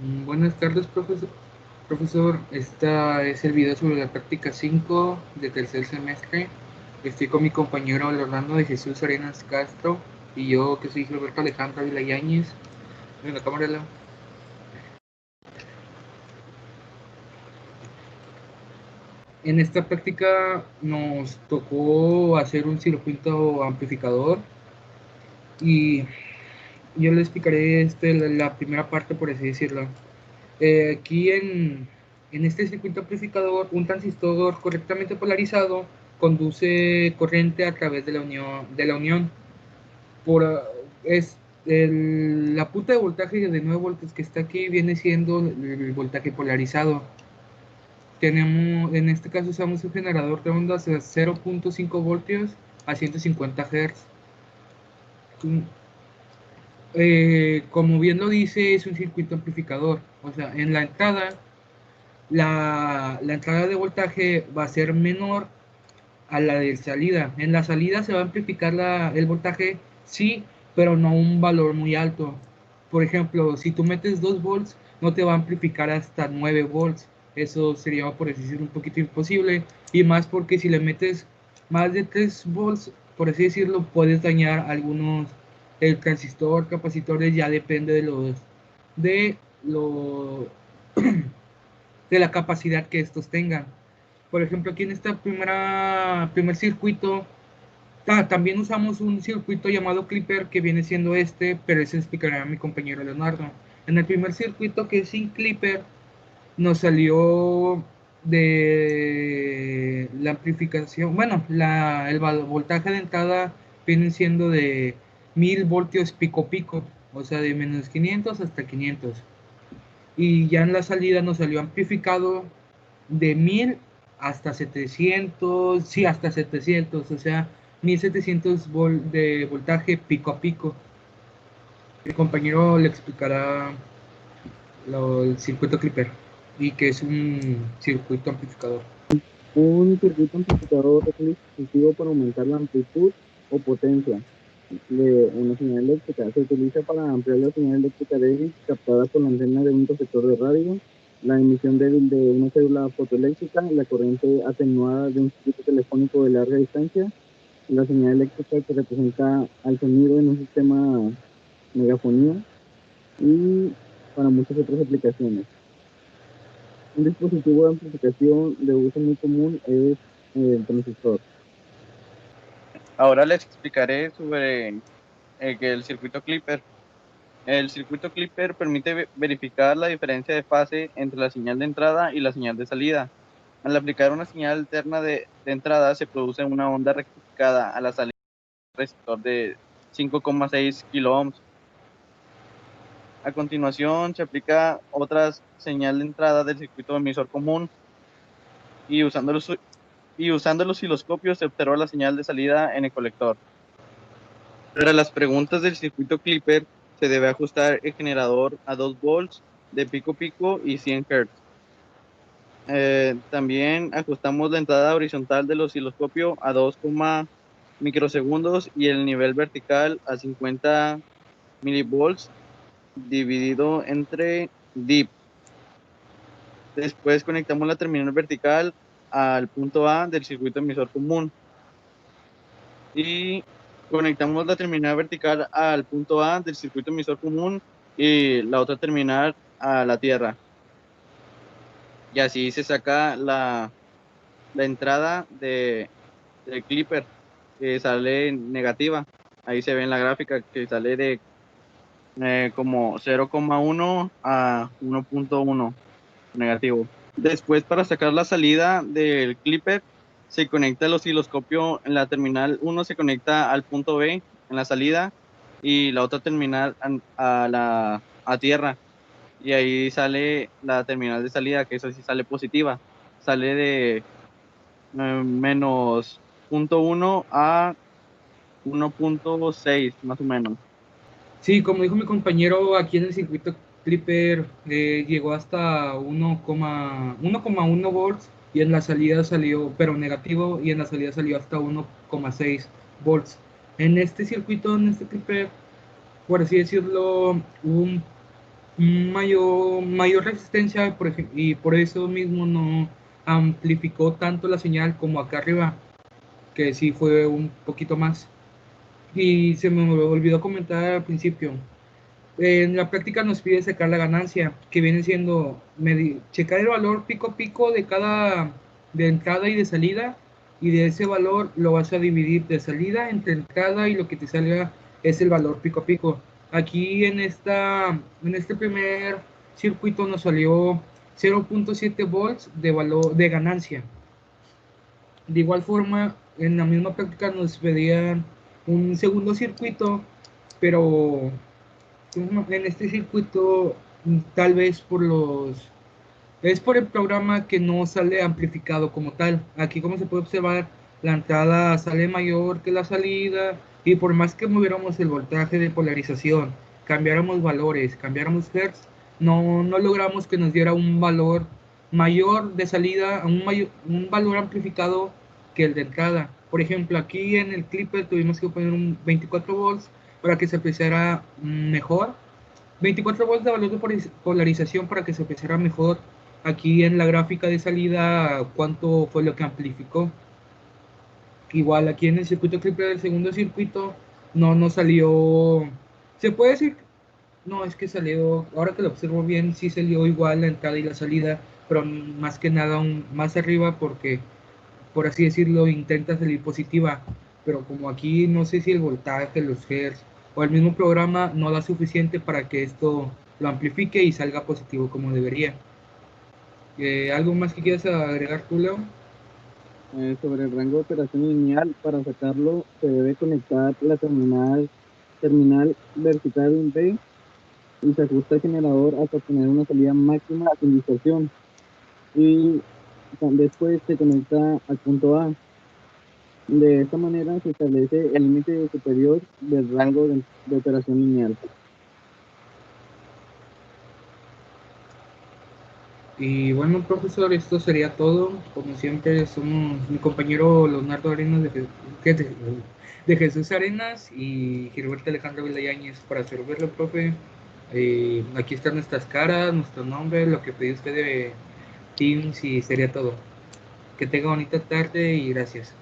Buenas tardes, profesor. Profesor, esta es el video sobre la práctica 5 de tercer semestre. Estoy con mi compañero Orlando de Jesús Arenas Castro y yo, que soy Roberto Alejandro Ávila Yáñez. En la cámara. En esta práctica nos tocó hacer un circuito amplificador y yo le explicaré la primera parte, por así decirlo. Aquí en este circuito amplificador, un transistor correctamente polarizado conduce corriente a través de la unión. Por, la punta de voltaje de 9 voltios que está aquí viene siendo el voltaje polarizado. Tenemos, en este caso usamos un generador de ondas de 0.5 voltios a 150 Hz. Como bien lo dice, es un circuito amplificador. O sea, en la entrada la entrada de voltaje va a ser menor a la de salida. En la salida se va a amplificar el voltaje, sí, pero no un valor muy alto. Por ejemplo, si tú metes 2 volts, no te va a amplificar hasta 9 volts. Eso sería, por así decirlo, un poquito imposible. Y más porque si le metes más de 3 volts, por así decirlo, puedes dañar algunos, el transistor, capacitores, ya depende de lo de la capacidad que estos tengan. Por ejemplo, aquí en este primer circuito, también usamos un circuito llamado Clipper, que viene siendo este, pero ese explicará a mi compañero Leonardo. En el primer circuito, que es sin Clipper, nos salió de la amplificación, bueno, el voltaje de entrada viene siendo de 1000 voltios pico pico, o sea, de menos 500 hasta 500. Y ya en la salida nos salió amplificado de 1000 hasta 700, sí, hasta 700, o sea, 1700 de voltaje pico a pico. El compañero le explicará el circuito Clipper y que es un circuito amplificador. Un circuito amplificador es un dispositivo para aumentar la amplitud o potencia de una señal eléctrica. Se utiliza para ampliar la señal eléctrica débil captada por la antena de un receptor de radio, la emisión débil de una célula fotoeléctrica, la corriente atenuada de un circuito telefónico de larga distancia, la señal eléctrica que representa al sonido en un sistema megafonía y para muchas otras aplicaciones. Un dispositivo de amplificación de uso muy común es el transistor. Ahora les explicaré sobre el circuito Clipper. El circuito Clipper permite verificar la diferencia de fase entre la señal de entrada y la señal de salida. Al aplicar una señal alterna de entrada, se produce una onda rectificada a la salida del receptor de 5,6 kiloohms. A continuación, se aplica otra señal de entrada del circuito emisor común y usando el osciloscopio se observa la señal de salida en el colector. Para las preguntas del circuito Clipper, se debe ajustar el generador a 2 volts de pico pico y 100 Hz. También ajustamos la entrada horizontal del osciloscopio a 2, microsegundos y el nivel vertical a 50 milivolts dividido entre dip. Después conectamos la terminal vertical al punto A del circuito emisor común y conectamos la terminal vertical al punto A del circuito emisor común y la otra terminal a la tierra. Y así se saca la entrada del Clipper, que sale negativa. Ahí se ve en la gráfica que sale de como 0,1 a 1,1 negativo. Después, para sacar la salida del Clipper, se conecta el osciloscopio en la terminal 1, se conecta al punto B en la salida y la otra terminal a tierra. Y ahí sale la terminal de salida, que eso sí sale positiva. Sale de menos 0,1 a 1,6 más o menos. Sí, como dijo mi compañero, aquí en el circuito Clipper llegó hasta 1,1 volts y en la salida salió, pero negativo, y en la salida salió hasta 1,6 volts. En este circuito, en este Clipper, por así decirlo, mayor resistencia, y por eso mismo no amplificó tanto la señal como acá arriba, que sí fue un poquito más. Y se me olvidó comentar al principio, en la práctica nos pide sacar la ganancia, que viene siendo checar el valor pico a pico de entrada y de salida, y de ese valor lo vas a dividir de salida entre entrada, y lo que te salga es el valor pico a pico. Aquí en este primer circuito nos salió 0.7 volts de valor de ganancia. De igual forma, en la misma práctica nos pedían un segundo circuito, pero en este circuito, tal vez es por el programa que no sale amplificado como tal. Aquí, como se puede observar, la entrada sale mayor que la salida, y por más que moviéramos el voltaje de polarización, cambiáramos valores, cambiáramos hertz, no logramos que nos diera un valor mayor de salida, un valor amplificado que el de entrada. Por ejemplo, aquí en el clipper tuvimos que poner un 24 volts para que se apreciara mejor, 24 volts de valor de polarización para que se apreciara mejor. Aquí en la gráfica de salida, cuánto fue lo que amplificó. Igual aquí en el circuito triple del segundo circuito no salió, se puede decir, no, es que salió, ahora que lo observo bien, sí salió igual la entrada y la salida, pero más que nada más arriba, porque por así decirlo intenta salir positiva, pero como aquí no sé si el voltaje, los hertz o el mismo programa no da suficiente para que esto lo amplifique y salga positivo como debería. ¿Algo más que quieras agregar tú, Leo? Sobre el rango de operación lineal, para sacarlo se debe conectar la terminal vertical B y se ajusta el generador hasta tener una salida máxima sin distorsión. Y después se conecta al punto A. De esta manera se establece el límite superior del rango de operación lineal. Y bueno, profesor, esto sería todo. Como siempre, somos mi compañero Leonardo Arenas de Jesús Arenas y Gilberto Alejandro Villayañez para servirle, profe. Aquí están nuestras caras, nuestro nombre, lo que pedí usted de Teams, y sería todo. Que tenga bonita tarde y gracias.